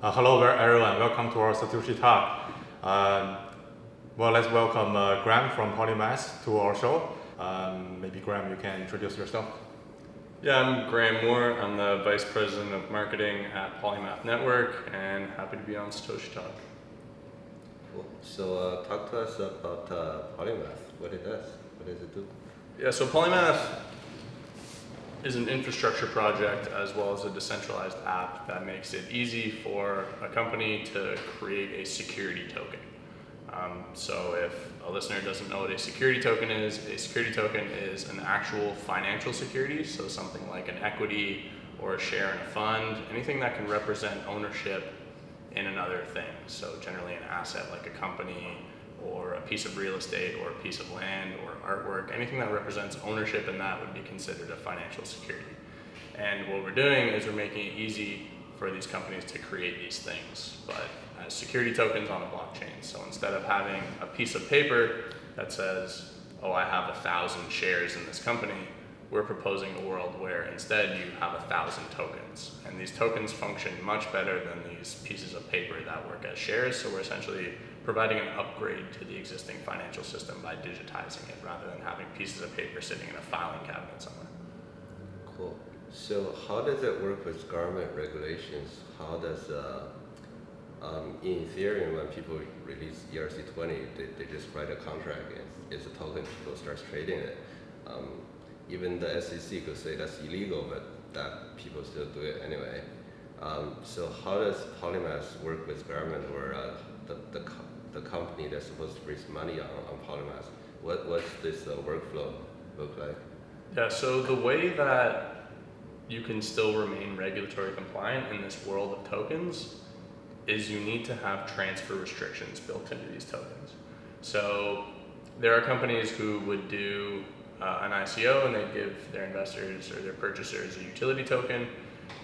Hello everyone, welcome to our Satoshi talk. Let's welcome Graeme from Polymath to our show. Maybe Graeme, you can introduce yourself. Yeah, I'm Graeme Moore. I'm the Vice President of Marketing at Polymath Network and happy to be on Satoshi Talk. Cool. So talk to us about Polymath, what it does, what does it do? Yeah, so Polymath is an infrastructure project as well as a decentralized app that makes it easy for a company to create a security token. So if a listener doesn't know what a security token is an actual financial security, so something like an equity or a share in a fund, anything that can represent ownership in another thing. So generally an asset like a company or a piece of real estate or a piece of land or artwork, anything that represents ownership in that would be considered a financial security. And what we're doing is we're making it easy for these companies to create these things, but as security tokens on a blockchain. So instead of having a piece of paper that says, oh, I have 1,000 shares in this company, we're proposing a world where instead you have 1,000 tokens. And these tokens function much better than these pieces of paper that work as shares. So we're essentially providing an upgrade to the existing financial system by digitizing it rather than having pieces of paper sitting in a filing cabinet somewhere. Cool. So how does it work with government regulations? How does, in Ethereum, when people release ERC20, they just write a contract, it's a token, people start trading it. Even the SEC could say that's illegal, but that people still do it anyway. So how does Polymath work with government or the company that's supposed to raise money on Polymath? What's this workflow look like? Yeah, so the way that you can still remain regulatory compliant in this world of tokens is you need to have transfer restrictions built into these tokens. So there are companies who would do an ICO and they give their investors or their purchasers a utility token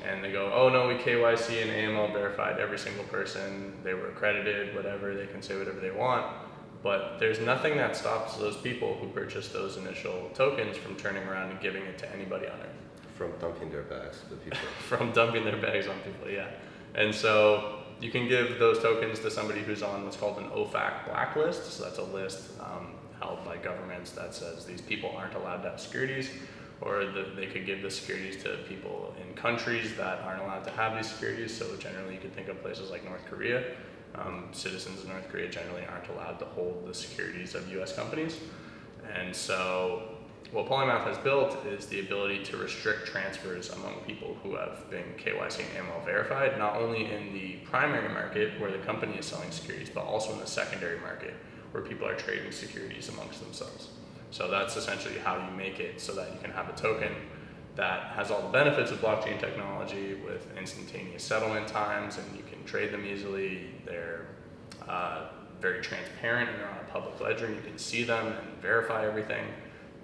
and they go, oh no, we KYC and AML verified every single person, they were accredited, whatever, they can say whatever they want. But there's nothing that stops those people who purchased those initial tokens from turning around and giving it to anybody on Earth. From dumping their bags to people. From dumping their bags on people, yeah. And so you can give those tokens to somebody who's on what's called an OFAC blacklist. So that's a list held by governments that says these people aren't allowed to have securities, or they could give the securities to people in countries that aren't allowed to have these securities. So generally you could think of places like North Korea. Citizens in North Korea generally aren't allowed to hold the securities of US companies. And so what Polymath has built is the ability to restrict transfers among people who have been KYC and AML verified, not only in the primary market where the company is selling securities, but also in the secondary market where people are trading securities amongst themselves. So that's essentially how you make it so that you can have a token that has all the benefits of blockchain technology with instantaneous settlement times, and you can trade them easily. They're very transparent and they're on a public ledger and you can see them and verify everything.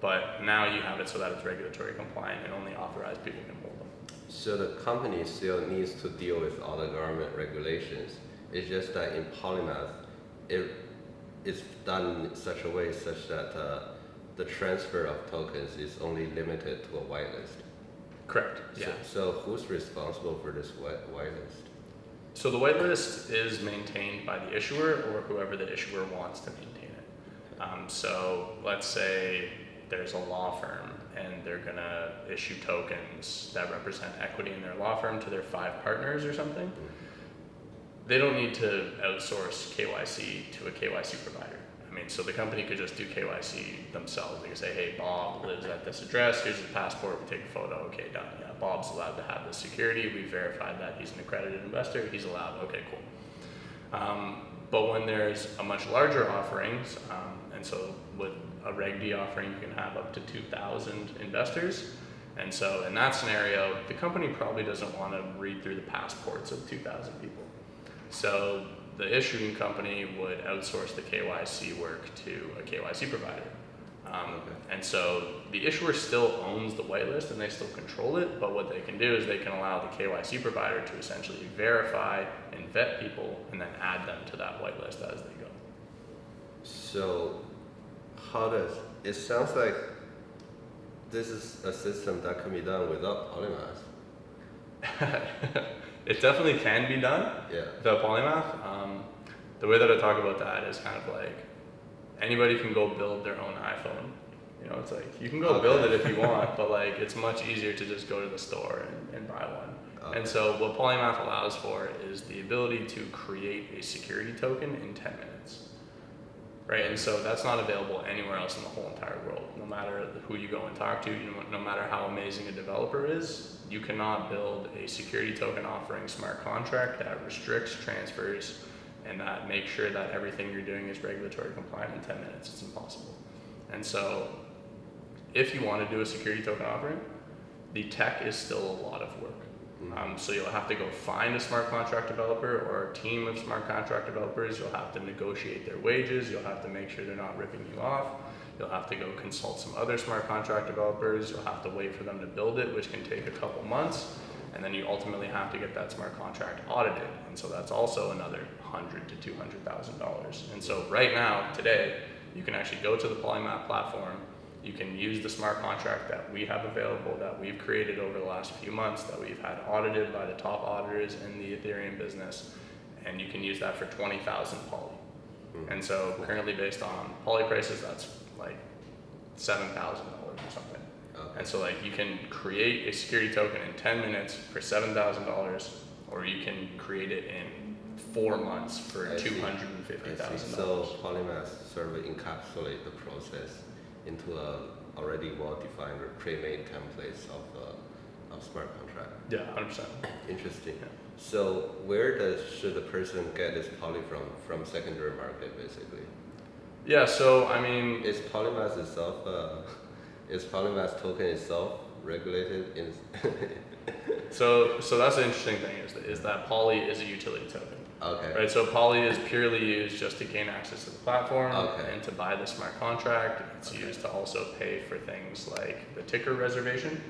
But now you have it so that it's regulatory compliant and only authorized people can hold them. So the company still needs to deal with all the government regulations. It's just that in Polymath, it's done in such a way such that the transfer of tokens is only limited to a whitelist. Correct, yeah. So who's responsible for this whitelist? So the whitelist is maintained by the issuer or whoever the issuer wants to maintain it. So let's say there's a law firm and they're gonna issue tokens that represent equity in their law firm to their 5 partners or something. They don't need to outsource KYC to a KYC provider. I mean, so the company could just do KYC themselves. They could say, hey, Bob lives at this address, here's his passport, we take a photo, okay, done. Yeah, Bob's allowed to have this security, we verified that he's an accredited investor, he's allowed, okay, cool. But when there's a much larger offerings, and so with a Reg D offering, you can have up to 2,000 investors. And so in that scenario, the company probably doesn't want to read through the passports of 2,000 people. So the issuing company would outsource the KYC work to a KYC provider. And so the issuer still owns the whitelist and they still control it, but what they can do is they can allow the KYC provider to essentially verify and vet people and then add them to that whitelist as they go. So how does, it sounds like this is a system that can be done without Polymath. It definitely can be done Yeah. without Polymath. The way that I talk about that is kind of like anybody can go build their own iPhone. You know, it's like you can go build it if you want, but like it's much easier to just go to the store and buy one. Okay. And so what Polymath allows for is the ability to create a security token in 10 minutes. Right, and so that's not available anywhere else in the whole entire world. No matter who you go and talk to, no matter how amazing a developer is, you cannot build a security token offering smart contract that restricts transfers and that makes sure that everything you're doing is regulatory compliant in 10 minutes. It's impossible. And so if you want to do a security token offering, the tech is still a lot of work. So you'll have to go find a smart contract developer or a team of smart contract developers. You'll have to negotiate their wages. You'll have to make sure they're not ripping you off. You'll have to go consult some other smart contract developers. You'll have to wait for them to build it, which can take a couple months. And then you ultimately have to get that smart contract audited. And so that's also another $100,000 to $200,000. And so right now, today, you can actually go to the Polymath platform. You can use the smart contract that we have available, that we've created over the last few months, that we've had audited by the top auditors in the Ethereum business, and you can use that for 20,000 Poly. And so currently based on Poly prices, that's like $7,000 or something. Okay. And so like you can create a security token in 10 minutes for $7,000, or you can create it in 4 months for I see. $250,000. So Polymath sort of encapsulate the process into a already well-defined or pre-made templates of smart contract. Yeah, 100%. Interesting. Yeah. So where should the person get this Poly from secondary market basically? Yeah, so I mean, Is Polymath itself is Polymath token itself regulated in? so that's the interesting thing is that Poly is a utility token. Okay. Right, so Poly is purely used just to gain access to the platform Okay. and to buy the smart contract. It's used to also pay for things like the ticker reservation.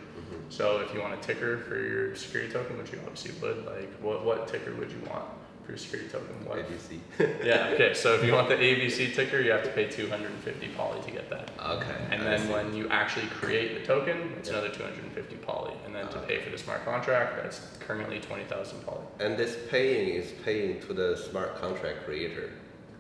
So if you want a ticker for your security token, which you obviously would, like what ticker would you want for your security token? What? ABC. Yeah, okay, so if you want the ABC ticker, you have to pay 250 Poly to get that. Okay. And I then see. when you actually create the token, it's another 250 Poly. And then to pay for the smart contract, that's currently 20,000 Poly. And this paying is paying to the smart contract creator.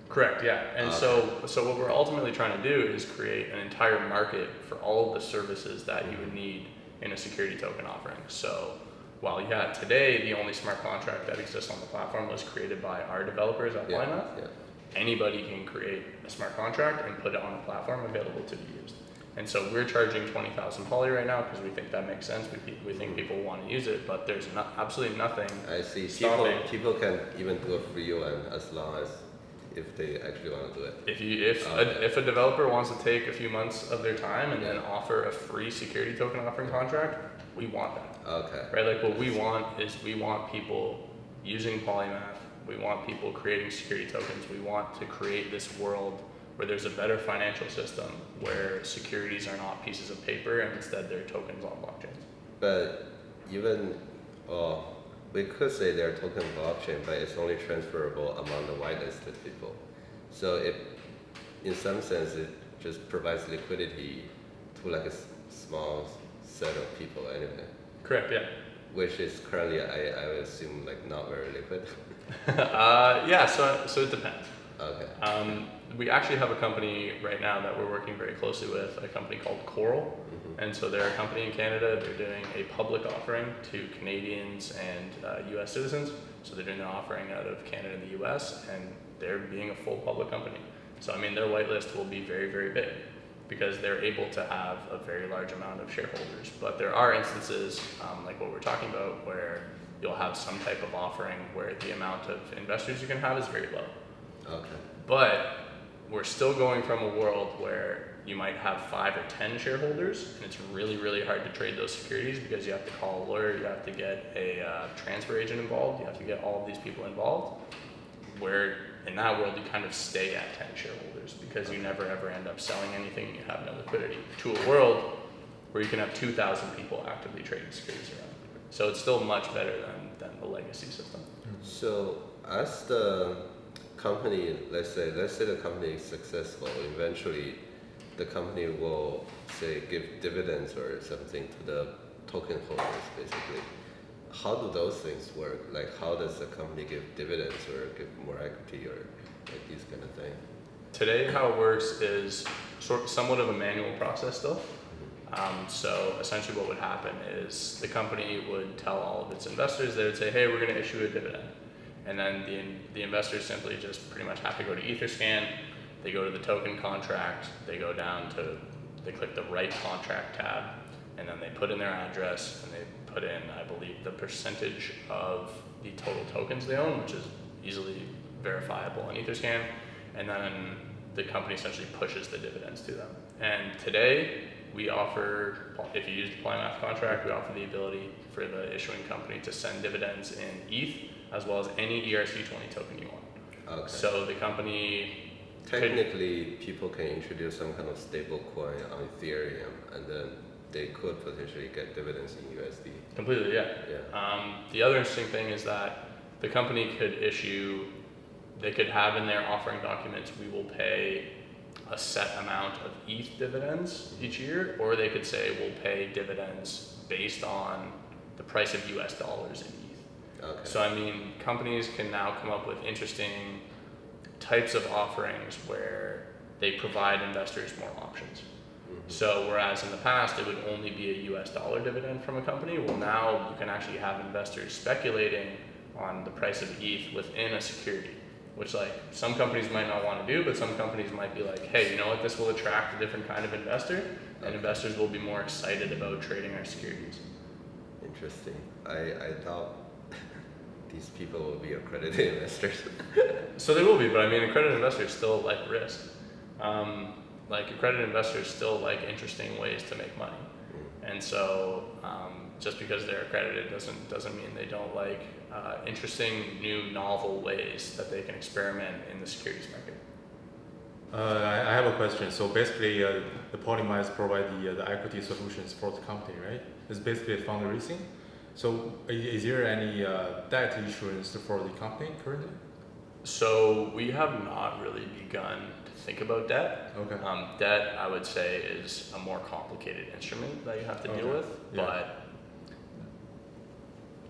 Correct, yeah. And so what we're ultimately trying to do is create an entire market for all of the services that you would need in a security token offering. So while today the only smart contract that exists on the platform was created by our developers at Polymath, anybody can create a smart contract and put it on the platform available to be used. And so we're charging 20,000 Poly right now because we think that makes sense. We think people want to use it, but there's absolutely nothing. I see. stopping. People can even do a free one as long as if they actually want to do it. If a developer wants to take a few months of their time and then offer a free security token offering contract, we want that. Okay. Right? Like what we want is we want people using Polymath. We want people creating security tokens. We want to create this world where there's a better financial system where securities are not pieces of paper and instead they're tokens on blockchains. But even, we could say they're token blockchain, but it's only transferable among the whitelisted people. So in some sense, it just provides liquidity to like a small set of people anyway. Correct, yeah. Which is currently, I would assume, like not very liquid. Yeah, so it depends. Okay. We actually have a company right now that we're working very closely with, a company called Coral. And so they're a company in Canada. They're doing a public offering to Canadians and US citizens. So they're doing an offering out of Canada and the US, and they're being a full public company. So I mean, their whitelist will be very, very big because they're able to have a very large amount of shareholders. But there are instances, like what we're talking about, where you'll have some type of offering where the amount of investors you can have is very low. Okay. But we're still going from a world where you might have 5 or 10 shareholders, and it's really, really hard to trade those securities because you have to call a lawyer, you have to get a transfer agent involved, you have to get all of these people involved. Where in that world you kind of stay at 10 shareholders because you never ever end up selling anything and you have no liquidity. To a world where you can have 2,000 people actively trading securities around. So it's still much better than the legacy system. So as the company, let's say the company is successful, eventually the company will say give dividends or something to the token holders basically. how do those things work? Like how does the company give dividends or give more equity or like these kind of things? Today, how it works is somewhat of a manual process still. So essentially what would happen is the company would tell all of its investors, they would say, hey, we're going to issue a dividend. And then the investors simply just pretty much have to go to Etherscan, they go to the token contract, they go down to, they click the write contract tab, and then they put in their address, and they put in, I believe, the percentage of the total tokens they own, which is easily verifiable in Etherscan, and then the company essentially pushes the dividends to them. And today, we offer, if you use the Polymath contract, we offer the ability for the issuing company to send dividends in ETH, as well as any ERC20 token you want. Okay. So the company Technically, people can introduce some kind of stable coin on Ethereum, and then they could potentially get dividends in USD. Completely, yeah. Yeah. The other interesting thing is that the company could issue, they could have in their offering documents, we will pay a set amount of ETH dividends each year, or they could say we'll pay dividends based on the price of US dollars in ETH. Okay. So I mean, companies can now come up with interesting types of offerings where they provide investors more options. Mm-hmm. So whereas in the past it would only be a US dollar dividend from a company, well now you can actually have investors speculating on the price of ETH within a security, which like some companies might not want to do, but some companies might be like, hey, you know what, this will attract a different kind of investor, and investors will be more excited about trading our securities. Interesting. I thought these people will be accredited investors. So they will be, but I mean, accredited investors still like risk. Like accredited investors still like interesting ways to make money, and so just because they're accredited doesn't mean they don't like interesting, new, novel ways that they can experiment in the securities market. I have a question. So basically, the Polymath provide the equity solutions for the company, right? It's basically fundraising. So is there any debt issuance for the company currently? So we have not really begun to think about debt. Okay. Debt, I would say, is a more complicated instrument that you have to deal with, Yeah. but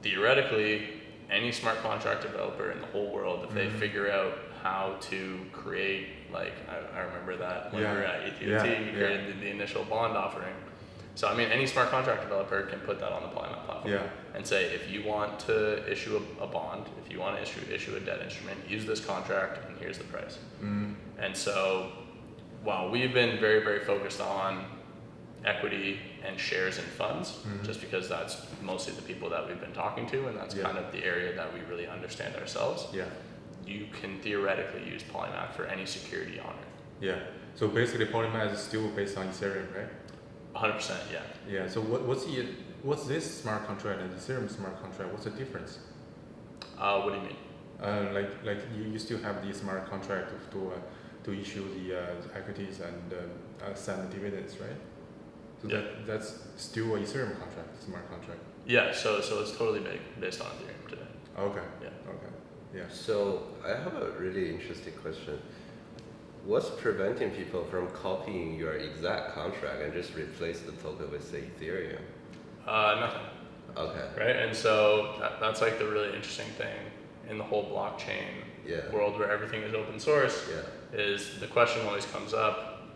theoretically, any smart contract developer in the whole world, if they figure out how to create, like, I remember that when we were at AT&T, we created the initial bond offering. So, I mean, any smart contract developer can put that on the Polymath platform and say, if you want to issue a bond, if you want to issue a debt instrument, use this contract, and here's the price. And so, while we've been very, very focused on equity and shares and funds, just because that's mostly the people that we've been talking to, and that's kind of the area that we really understand ourselves. You can theoretically use Polymath for any security on it. Yeah. So basically, Polymath is still based on Ethereum, right? 100%, yeah. Yeah. So what's this smart contract and Ethereum smart contract? What's the difference? What do you mean? Like you still have the smart contract to issue the equities and send the dividends, right? So that's still a Ethereum contract, smart contract. Yeah. So it's totally based on Ethereum today. Okay. Yeah. Okay. Yeah. So I have a really interesting question. What's preventing people from copying your exact contract and just replace the token with, say, Ethereum? Nothing. Okay. Right, and so that's like the really interesting thing in the whole blockchain world where everything is open source. Is the question always comes up,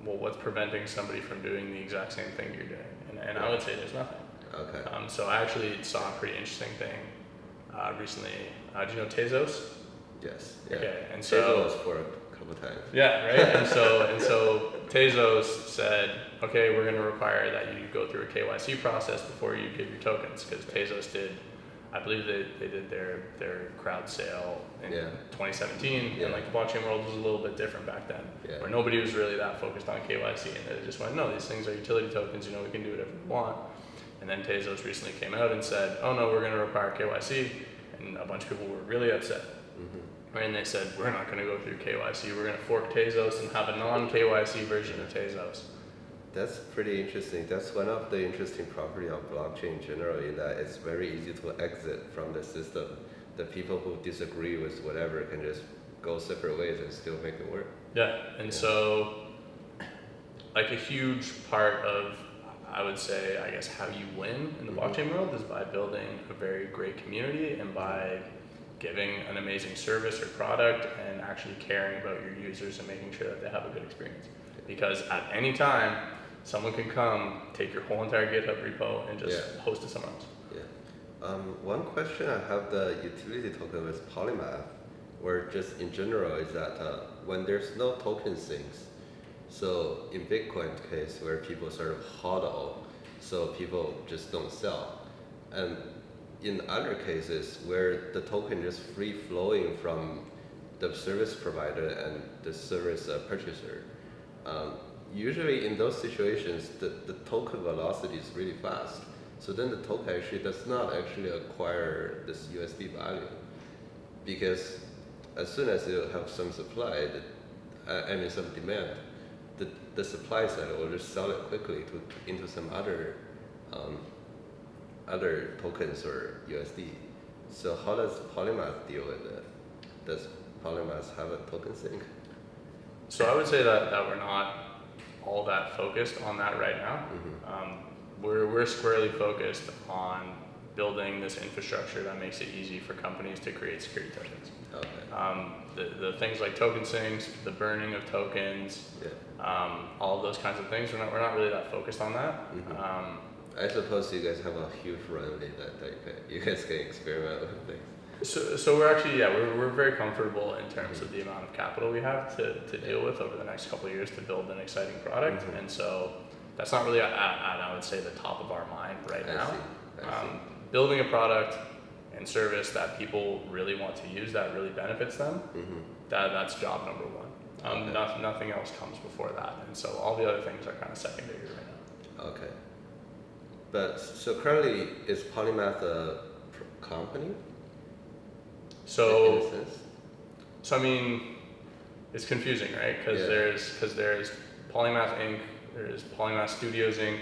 well, what's preventing somebody from doing the exact same thing you're doing? And I would say there's nothing. Okay. So I actually saw a pretty interesting thing recently. Do you know Tezos? Yes. Yeah. Okay, and so Tezos for a couple times. Yeah, right. And so Tezos said, okay, we're going to require that you go through a KYC process before you give your tokens, because Tezos did, I believe they did their crowd sale in 2017, and like the blockchain world was a little bit different back then, where nobody was really that focused on KYC, and they just went, no, these things are utility tokens, you know, we can do whatever we want. And then Tezos recently came out and said, oh no, we're going to require KYC, and a bunch of people were really upset. And they said, we're not going to go through KYC, we're going to fork Tezos and have a non-KYC version of Tezos. That's pretty interesting. That's one of the interesting property of blockchain generally, that it's very easy to exit from the system. The people who disagree with whatever can just go separate ways and still make it work. Yeah, and so like a huge part of I would say, I guess, how you win in the blockchain world is by building a very great community and by giving an amazing service or product and actually caring about your users and making sure that they have a good experience. Because at any time, someone can come, take your whole entire GitHub repo and just host it somewhere else. Yeah. One question I have the utility token with Polymath, or just in general, is that when there's no token sinks, so in Bitcoin case where people sort of hodl, so people just don't sell, and in other cases where the token is free flowing from the service provider and the service purchaser, usually in those situations the token velocity is really fast. So then the token actually does not actually acquire this USD value, because as soon as you have some supply, some demand, the supply side will just sell it quickly into some other tokens or USD. So how does Polymath deal with it? Does Polymath have a token sink? So I would say that we're not all that focused on that right now. We're squarely focused on building this infrastructure that makes it easy for companies to create security tokens. Okay. The things like token sinks, the burning of tokens, all of those kinds of things, we're not really that focused on that. I suppose you guys have a huge runway that you guys can experiment with things. So we're actually, we're very comfortable in terms of the amount of capital we have to deal with over the next couple of years to build an exciting product. And so that's not really, I would say, the top of our mind right now. I see. Building a product and service that people really want to use, that really benefits them, that's job number one. Nothing else comes before that. And so all the other things are kind of secondary right now. Okay. But so currently, is Polymath a company? So, in a sense? So I mean, it's confusing, right? Because there's Polymath Inc., there's Polymath Studios Inc.,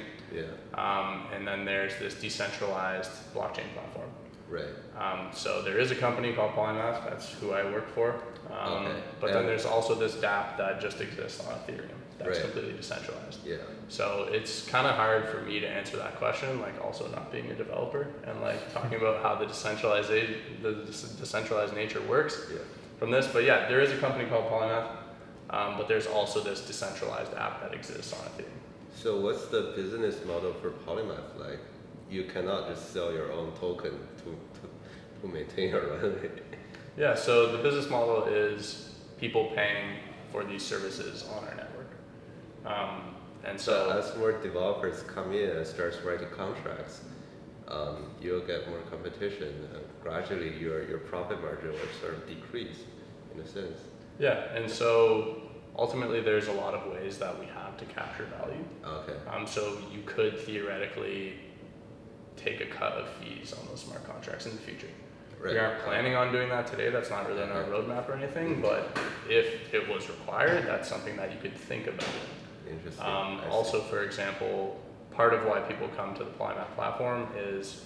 and then there's this decentralized blockchain platform. Right. So there is a company called Polymath, that's who I work for. But then there's also this dApp that just exists on Ethereum. That's completely decentralized. Yeah. So it's kind of hard for me to answer that question, like also not being a developer and like talking about how the decentralized nature works from this. But yeah, there is a company called Polymath, but there's also this decentralized app that exists on Ethereum. So what's the business model for Polymath? Like, you cannot just sell your own token to maintain your runway. Yeah, so the business model is people paying for these services on our network. And so as more developers come in and start writing contracts, you'll get more competition, and gradually your profit margin will sort of decrease in a sense. Yeah, and so ultimately there's a lot of ways that we have to capture value. Okay. So you could theoretically take a cut of fees on those smart contracts in the future. Right. We aren't planning on doing that today. That's not really on our roadmap or anything, but if it was required, that's something that you could think about. Interesting. Also, for example, part of why people come to the Polymath platform is,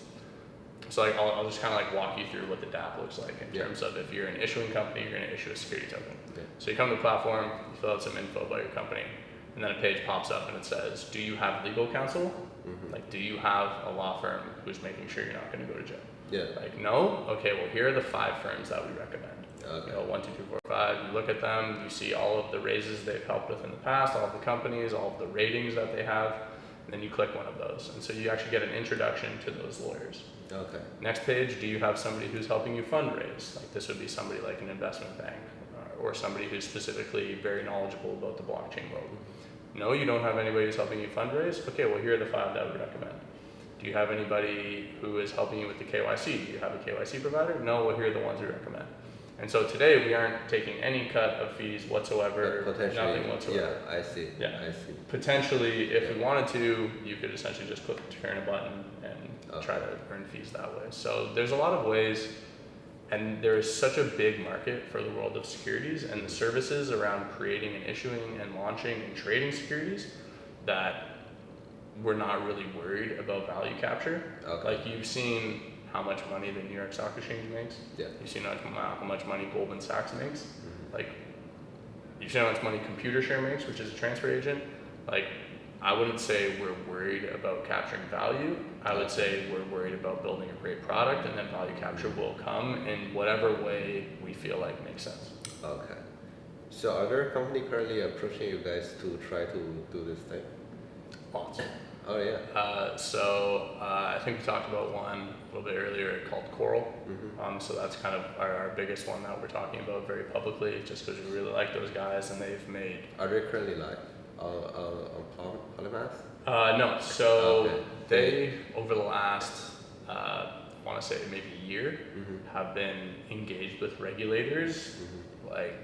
so like I'll just kind of like walk you through what the dApp looks like in terms of if you're an issuing company, you're going to issue a security token. So you come to the platform, you fill out some info about your company, and then a page pops up and it says, do you have legal counsel? Like, do you have a law firm who's making sure you're not going to go to jail? Like, no? Okay, well, here are the 5 firms that we recommend. Okay. 1, 2, 3, 4, 5. You look at them, you see all of the raises they've helped with in the past, all of the companies, all of the ratings that they have, and then you click one of those. And so you actually get an introduction to those lawyers. Okay. Next page, do you have somebody who's helping you fundraise? Like, this would be somebody like an investment bank or somebody who's specifically very knowledgeable about the blockchain world. No, you don't have anybody who's helping you fundraise? Okay, well, here are the 5 that we recommend. Do you have anybody who is helping you with the KYC? Do you have a KYC provider? No, well, here are the ones we recommend. And so today we aren't taking any cut of fees whatsoever, nothing whatsoever. Yeah, I see. Yeah. I see. Potentially, if we wanted to, you could essentially just click turn a button and try to earn fees that way. So there's a lot of ways, and there is such a big market for the world of securities and the services around creating and issuing and launching and trading securities that we're not really worried about value capture. Like, you've seen how much money the New York Stock Exchange makes. You've seen how much money Goldman Sachs makes. Like, you've seen how much money ComputerShare makes, which is a transfer agent. Like, I wouldn't say we're worried about capturing value. I would say we're worried about building a great product, and then value capture will come in whatever way we feel like makes sense. Okay. So are there companies currently approaching you guys to try to do this thing? Lots. Oh yeah. I think we talked about one a little bit earlier called Coral. So that's kind of our biggest one that we're talking about very publicly, just because we really like those guys and they've made. Are they currently live on Polymath? No. So Okay. they over the last I want to say maybe a year have been engaged with regulators like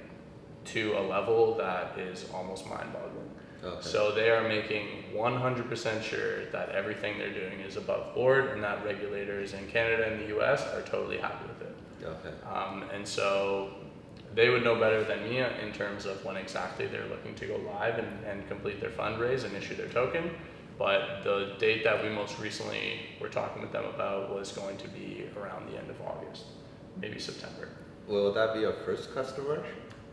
to a level that is almost mind-boggling. Okay. So they are making 100% sure that everything they're doing is above board and that regulators in Canada and the US are totally happy with it. Okay. And so they would know better than me in terms of when exactly they're looking to go live and complete their fundraise and issue their token. But the date that we most recently were talking with them about was going to be around the end of August, maybe September. Will that be your first customer?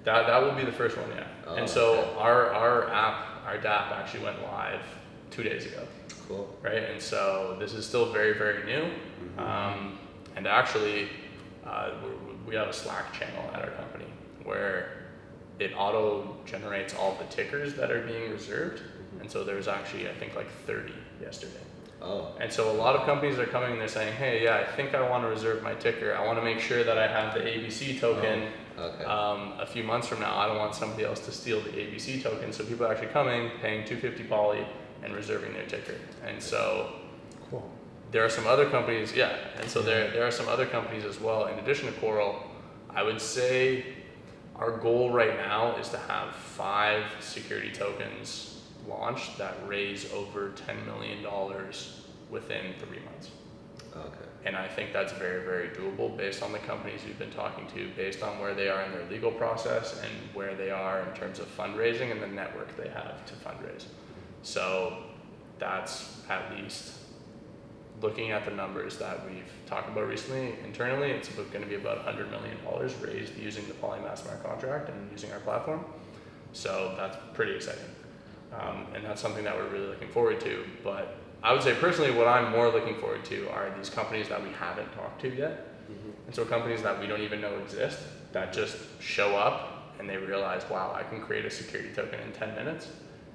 That would be the first one, yeah. Oh, and so okay. our DApp actually went live 2 days ago, Cool. right? And so this is still very, very new. And actually, we have a Slack channel at our company where it auto generates all the tickers that are being reserved. And so there's actually, I think, like 30 yesterday. Oh. And so a lot of companies are coming and they're saying, hey, yeah, I think I want to reserve my ticker. I want to make sure that I have the ABC token. Okay. A few months from now. I don't want somebody else to steal the ABC token. So people are actually coming, paying $250 poly, and reserving their ticker. And so Cool. there are some other companies, yeah. And so there are some other companies as well. In addition to Coral, I would say our goal right now is to have 5 security tokens launched that raise over $10 million within 3 months. Okay. And I think that's very, very doable based on the companies we've been talking to, based on where they are in their legal process and where they are in terms of fundraising and the network they have to fundraise. So that's at least looking at the numbers that we've talked about recently internally, it's going to be about $100 million raised using the Polymath smart contract and using our platform. So that's pretty exciting. And that's something that we're really looking forward to. But I would say personally, what I'm more looking forward to are these companies that we haven't talked to yet. And so companies that we don't even know exist, that just show up and they realize, wow, I can create a security token in 10 minutes.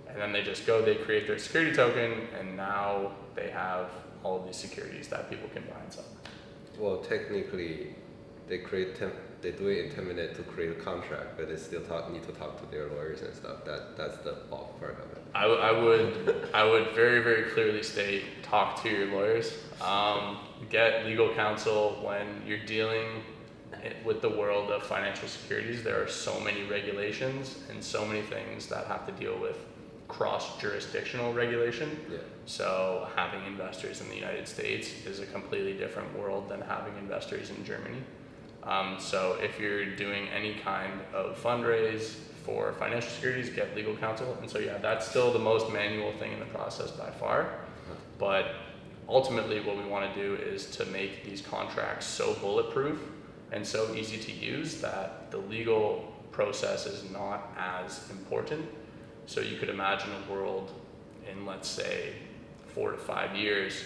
And then they just go, they create their security token, and now they have all of these securities that people can buy and sell. Well, technically, they do it in 10 minutes to create a contract, but they still need to talk to their lawyers and stuff. That's the bulk part of it. I would very, very clearly state, talk to your lawyers. Get legal counsel when you're dealing with the world of financial securities. There are so many regulations and so many things that have to deal with cross-jurisdictional regulation. Yeah. So having investors in the United States is a completely different world than having investors in Germany. So if you're doing any kind of fundraise for financial securities, get legal counsel. And so yeah, that's still the most manual thing in the process by far. But ultimately what we want to do is to make these contracts so bulletproof and so easy to use that the legal process is not as important. So you could imagine a world in, let's say, 4 to 5 years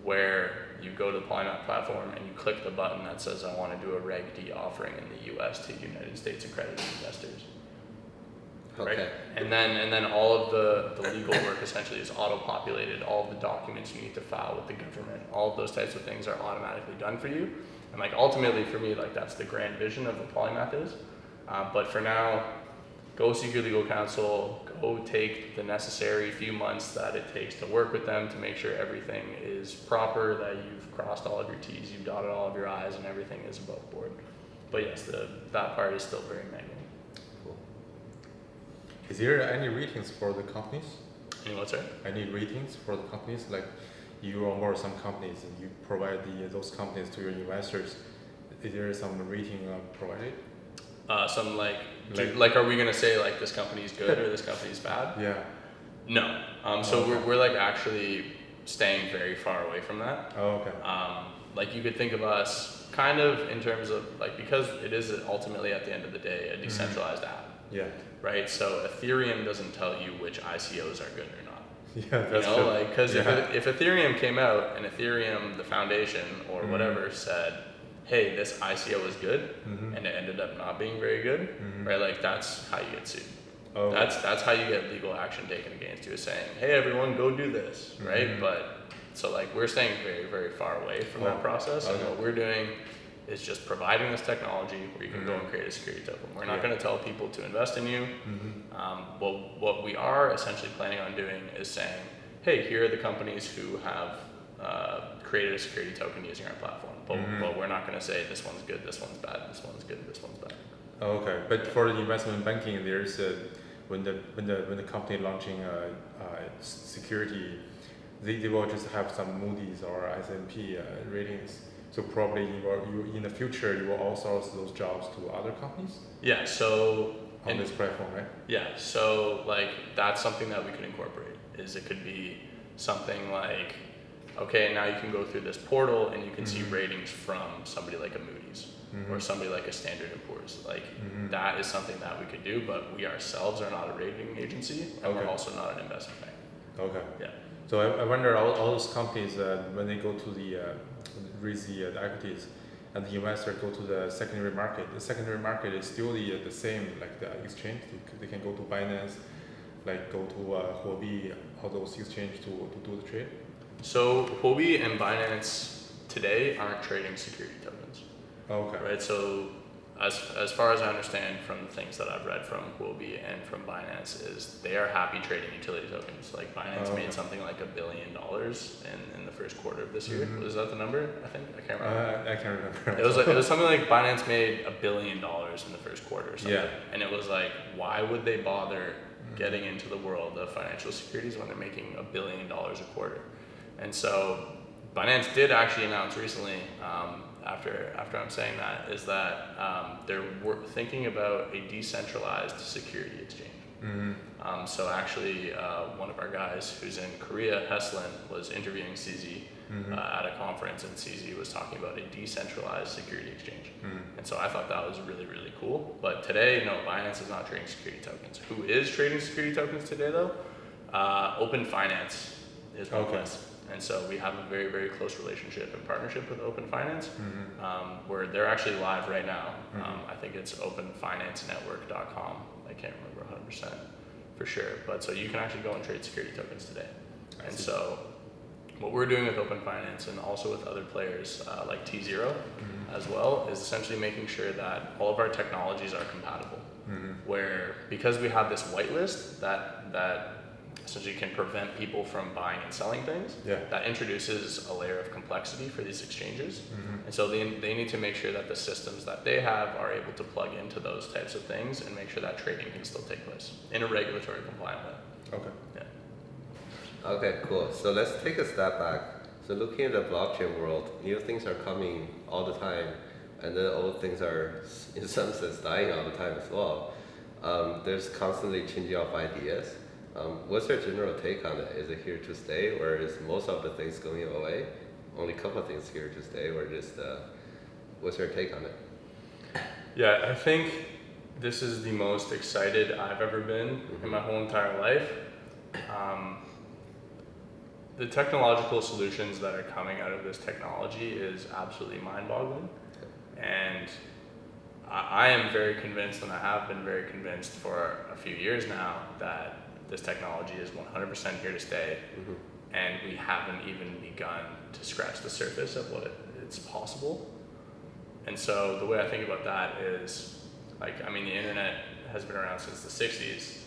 where you go to the Polymath platform and you click the button that says, I want to do a Reg D offering in the US to United States accredited investors. Okay. Right? And then all of the legal work essentially is auto-populated. All of the documents you need to file with the government, all of those types of things are automatically done for you. And like ultimately for me, like that's the grand vision of what Polymath is. But for now, go seek your legal counsel, go take the necessary few months that it takes to work with them to make sure everything is proper, that you've crossed all of your T's, you've dotted all of your I's, and everything is above board. But yes, that part is still very manual. Cool. Is there any ratings for the companies? Any what, sir? Any ratings for the companies? Like you onboard some companies and you provide those companies to your investors. Is there some rating provided? Some like, are we gonna say like this company's good or this company's bad? Yeah. No. So we're like actually staying very far away from that. Oh, okay. Like you could think of us kind of in terms of like, because it is ultimately at the end of the day a decentralized app. Yeah. Right. So Ethereum doesn't tell you which ICOs are good or not. Yeah, that's true. Like, because Yeah. if Ethereum came out and Ethereum, the foundation or Mhm. whatever, said, hey, this ICO is good, Mhm. and it ended up not being very good, Mhm. right? Like, that's how you get sued. Okay. That's how you get legal action taken against you, is saying, hey, everyone, go do this, right? Mhm. But, so like, we're staying very, very far away from that process, and okay. what we're doing is just providing this technology where you can go Mhm. and create a security token. We're not Yeah. going to tell people to invest in you. Mhm. What we are essentially planning on doing is saying, hey, here are the companies who have created a security token using our platform. But we're not going to say this one's good, this one's bad, this one's good, this one's bad. Okay, but for the investment banking, there's when the company launching security, they will just have some Moody's or S&P ratings. So probably you in the future you will outsource those jobs to other companies Yeah, so on this platform, right? yeah, so like that's something that we could incorporate. Is it could be something like, okay, now you can go through this portal and you can see ratings from somebody like a Moody's or somebody like a Standard & Poor's. Like that is something that we could do, but we ourselves are not a rating agency, and we're Okay. also not an investment bank. Okay. Yeah. So I wonder all those companies when they go to the raise the equities and the investor go to the secondary market. The secondary market is still the same like the exchange. They can go to Binance, like go to Huobi, all those exchange to do the trade. So Huobi and Binance today aren't trading security tokens, Okay. right? So as far as I understand from the things that I've read from Huobi and from Binance is they are happy trading utility tokens. Like Binance Okay. made something like $1 billion in the first quarter of this year. Was that the number? I think I can't remember. I can't remember. It was something like Binance made $1 billion in the first quarter or something. Yeah. And it was like, why would they bother getting into the world of financial securities when they're making $1 billion a quarter? And so Binance did actually announce recently, after I'm saying that, is that they're thinking about a decentralized security exchange. So actually, one of our guys who's in Korea, Heslin, was interviewing CZ at a conference, and CZ was talking about a decentralized security exchange. And so I thought that was really, really cool. But today, no, Binance is not trading security tokens. Who is trading security tokens today, though? Open Finance is one place. And so we have a very, very close relationship and partnership with Open Finance, where they're actually live right now. I think it's openfinancenetwork.com. I can't remember 100% for sure. But so you can actually go and trade security tokens today. And so what we're doing with Open Finance and also with other players like T0 as well is essentially making sure that all of our technologies are compatible. Where because we have this whitelist that essentially can prevent people from buying and selling things, that introduces a layer of complexity for these exchanges. And so they need to make sure that the systems that they have are able to plug into those types of things and make sure that trading can still take place in a regulatory compliant way. Okay. Yeah. Okay, cool. So let's take a step back. So looking at the blockchain world, new things are coming all the time, and then old things are, in some sense, dying all the time as well. There's constantly changing of ideas. What's your general take on it? Is it here to stay, or is most of the things going away? Only a couple of things here to stay, or just what's your take on it? Yeah, I think this is the most excited I've ever been in my whole entire life. The technological solutions that are coming out of this technology is absolutely mind-boggling. And I am very convinced, and I have been very convinced for a few years now, that this technology is 100% here to stay, and we haven't even begun to scratch the surface of what it's possible. And so the way I think about that is, like, I mean, the internet has been around since the 60s,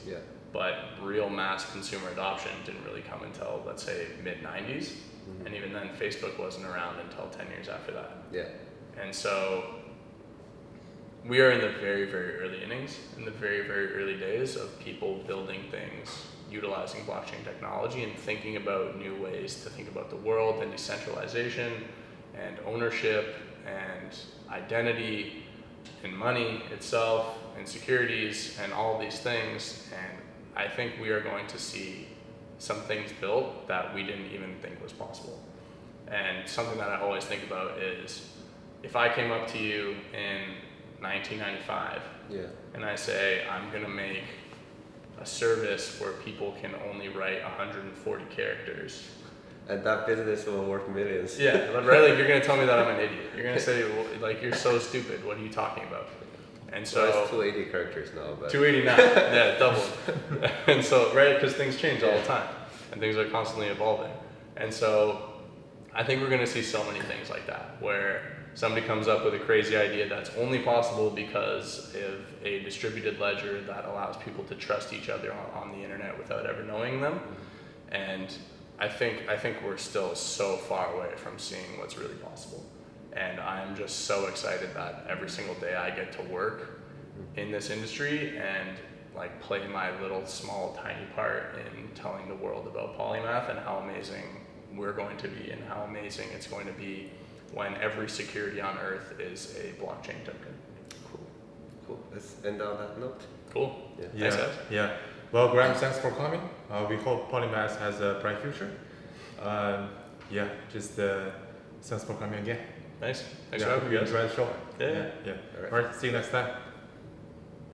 but real mass consumer adoption didn't really come until, let's say, mid-90s, and even then Facebook wasn't around until 10 years after that. And so we are in the very, very early innings, in the very, very early days of people building things, utilizing blockchain technology and thinking about new ways to think about the world and decentralization and ownership and identity and money itself and securities and all of these things. And I think we are going to see some things built that we didn't even think was possible. And something that I always think about is, if I came up to you in 1995 and I say, I'm gonna make a service where people can only write 140 characters. And that business will worth millions. Yeah, right. Like you're gonna tell me that I'm an idiot. You're gonna say well, like you're so stupid. What are you talking about? And so So it's 280 characters now, but 289, yeah, double. And so right, because things change all the time, and things are constantly evolving. And so I think we're gonna see so many things like that, where somebody comes up with a crazy idea that's only possible because of a distributed ledger that allows people to trust each other on the internet without ever knowing them. And I think we're still so far away from seeing what's really possible. And I'm just so excited that every single day I get to work in this industry and like play my little small tiny part in telling the world about Polymath and how amazing we're going to be and how amazing it's going to be when every security on earth is a blockchain token. cool. Let's end on that note. Cool. Yeah. Thanks, guys. Yeah. Well, Graeme, thanks for coming. We hope Polymath has a bright future. Thanks for coming again. Nice. Thanks Yeah, for having me, guys. enjoy the show. Yeah. Yeah. All right. All right. See you next time.